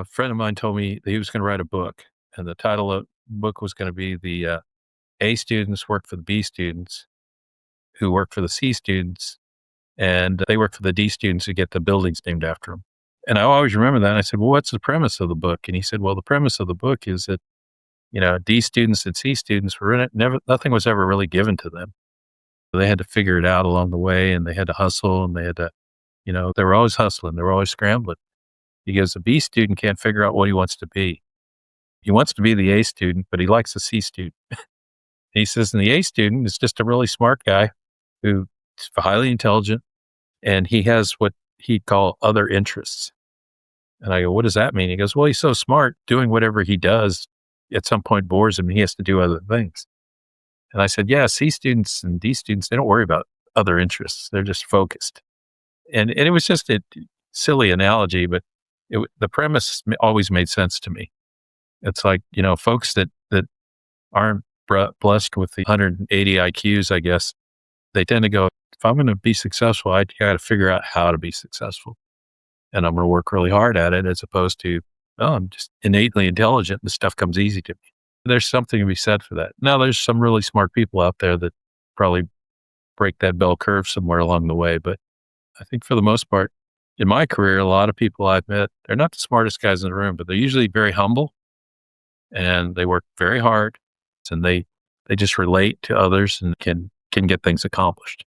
A friend of mine told me that he was going to write a book, and the title of the book was going to be the A students work for the B students, who work for the C students, and they work for the D students who get the buildings named after them. And I always remember that. And I said, "Well, what's the premise of the book?" And he said, "Well, the premise of the book is that D students and C students were in it. Nothing was ever really given to them. They had to figure it out along the way, and they had to hustle, and they had to, they were always hustling. They were always scrambling." Because the B student can't figure out what he wants to be. He wants to be the A student, but he likes the C student. He says, and the A student is just a really smart guy who's highly intelligent, and he has what he'd call other interests. And I go, what does that mean? He goes, well, he's so smart, doing whatever he does at some point bores him, and he has to do other things. And I said, yeah, C students and D students, they don't worry about other interests. They're just focused. And it was just a silly analogy, but the premise always made sense to me. It's like, folks that aren't blessed with the 180 IQs, I guess, they tend to go, if I'm going to be successful, I got to figure out how to be successful. And I'm going to work really hard at it, as opposed to, oh, I'm just innately intelligent and the stuff comes easy to me. There's something to be said for that. Now, there's some really smart people out there that probably break that bell curve somewhere along the way. But I think for the most part, in my career, a lot of people I've met, they're not the smartest guys in the room, but they're usually very humble, and they work very hard, and they just relate to others and can get things accomplished.